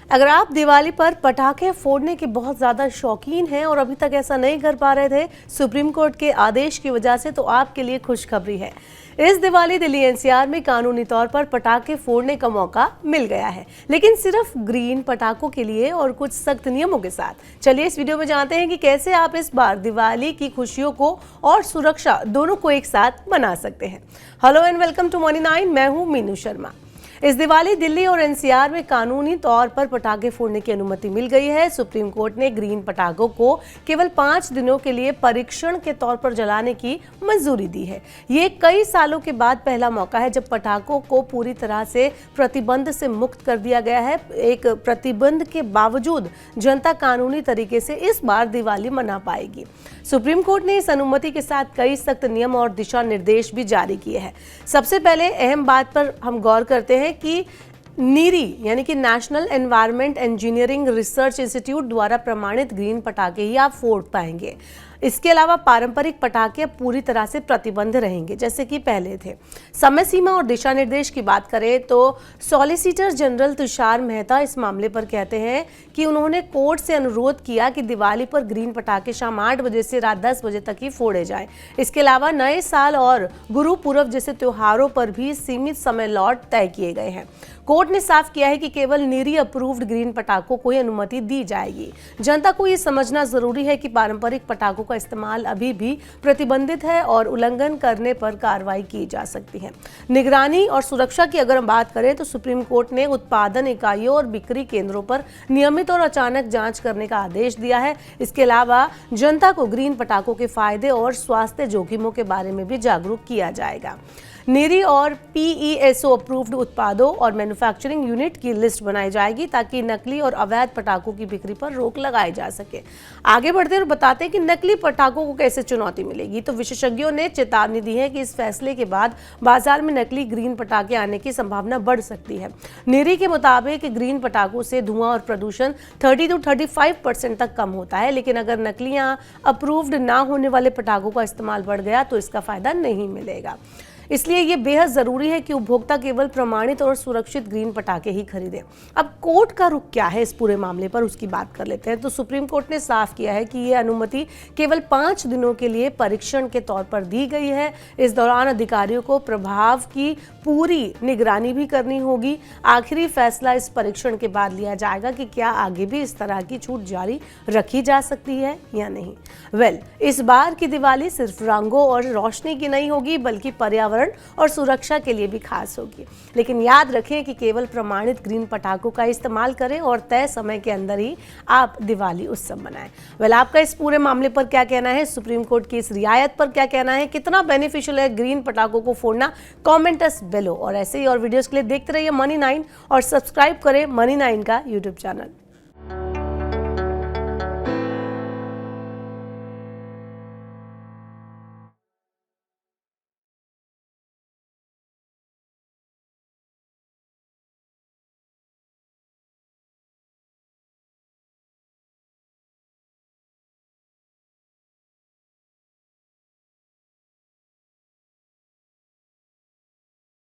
अगर आप दिवाली पर पटाखे फोड़ने के बहुत ज़्यादा शौकीन हैं और अभी तक ऐसा नहीं कर पा रहे थे सुप्रीम कोर्ट के आदेश की वजह से, तो आपके लिए खुशखबरी है। इस दिवाली दिल्ली एनसीआर में कानूनी तौर पर पटाखे फोड़ने का मौका मिल गया है, लेकिन सिर्फ ग्रीन पटाखों के लिए और कुछ सख्त नियमों के साथ। चलिए इस वीडियो में जानते हैं कि कैसे आप इस बार दिवाली की खुशियों को और सुरक्षा दोनों को एक साथ मना सकते हैं। Hello and welcome to Money 9। मैं हूं मीनू शर्मा। इस दिवाली दिल्ली और एनसीआर में कानूनी तौर पर पटाखे फोड़ने की अनुमति मिल गई है। सुप्रीम कोर्ट ने ग्रीन पटाखों को केवल 5 दिनों के लिए परीक्षण के तौर पर जलाने की मंजूरी दी है। ये कई सालों के बाद पहला मौका है जब पटाखों को पूरी तरह से प्रतिबंध से मुक्त कर दिया गया है। एक प्रतिबंध के बावजूद जनता कानूनी तरीके से इस बार दिवाली मना पाएगी। सुप्रीम कोर्ट ने इस अनुमति के साथ कई सख्त नियम और दिशा निर्देश भी जारी किए हैं। सबसे पहले अहम बात पर हम गौर करते हैं कि नीरी यानी कि national environment engineering research institute द्वारा प्रमाणित ग्रीन पटाखे ही आप फोड़ पाएंगे। इसके अलावा पारंपरिक पटाखे पूरी तरह से प्रतिबंध रहेंगे जैसे कि पहले थे। समय सीमा और दिशा निर्देश की बात करें तो सॉलिसिटर जनरल तुषार मेहता इस मामले पर कहते हैं कि उन्होंने कोर्ट से अनुरोध किया कि दिवाली पर ग्रीन पटाखे शाम 8 बजे से रात 10 बजे तक ही फोड़े जाएं। इसके अलावा नए साल और गुरु पूर्व जैसे त्योहारों पर भी सीमित समय लॉट तय किए गए हैं। कोर्ट ने साफ किया है कि केवल नीरी अप्रूव्ड ग्रीन पटाखों को ही अनुमति दी जाएगी। जनता को ये समझना जरूरी है कि पारंपरिक पटाखों का इस्तेमाल अभी भी प्रतिबंधित है और उल्लंघन करने पर कार्रवाई की जा सकती है। निगरानी और सुरक्षा की अगर हम बात करें तो सुप्रीम कोर्ट ने उत्पादन इकाइयों और बिक्री केंद्रों पर नियमित और अचानक जांच करने का आदेश दिया है। इसके अलावा जनता को ग्रीन पटाखों के फायदे और स्वास्थ्य जोखिमों के बारे में भी जागरूक किया जाएगा। नीरी और पीईएसओ अप्रूव्ड उत्पादों और मैन्युफैक्चरिंग यूनिट की लिस्ट बनाई जाएगी ताकि नकली और अवैध पटाखों की बिक्री पर रोक लगाई जा सके। आगे बढ़ते और बताते हैं कि नकली पटाखों को कैसे चुनौती मिलेगी। तो विशेषज्ञों ने चेतावनी दी है कि इस फैसले के बाद बाजार में नकली ग्रीन पटाखे आने की संभावना बढ़ सकती है। नीरी के मुताबिक ग्रीन पटाखों से धुआं और प्रदूषण 30 से 35% तक कम होता है, लेकिन अगर नकली या अप्रूव्ड ना होने वाले पटाखों का इस्तेमाल बढ़ गया तो इसका फायदा नहीं मिलेगा। इसलिए ये बेहद जरूरी है कि उपभोक्ता केवल प्रमाणित और सुरक्षित ग्रीन पटाखे ही खरीदें। अब कोर्ट का रुख क्या है इस पूरे मामले पर, उसकी बात कर लेते हैं। तो सुप्रीम कोर्ट ने साफ किया है कि ये अनुमति केवल 5 दिनों के लिए परीक्षण के तौर पर दी गई है। इस दौरान अधिकारियों को प्रभाव की पूरी निगरानी भी करनी होगी। आखिरी फैसला इस परीक्षण के बाद लिया जाएगा कि क्या आगे भी इस तरह की छूट जारी रखी जा सकती है या नहीं। इस बार की दिवाली सिर्फ रंगों और रोशनी की नहीं होगी बल्कि पर्यावरण और सुरक्षा के लिए भी खास होगी। लेकिन याद रखें कि केवल प्रमाणित ग्रीन पटाखों का इस्तेमाल करें और तय समय के अंदर ही आप दिवाली उत्सव मनाएं। आपका इस पूरे मामले पर क्या कहना है? सुप्रीम कोर्ट की इस रियायत पर क्या कहना है? कितना बेनिफिशियल है ग्रीन पटाखों को फोड़ना? कमेंट अस बिलो। और ऐसे ही और वीडियोस के लिए देखते रहिए मनी 9 और सब्सक्राइब करें मनी 9 का यूट्यूब चैनल।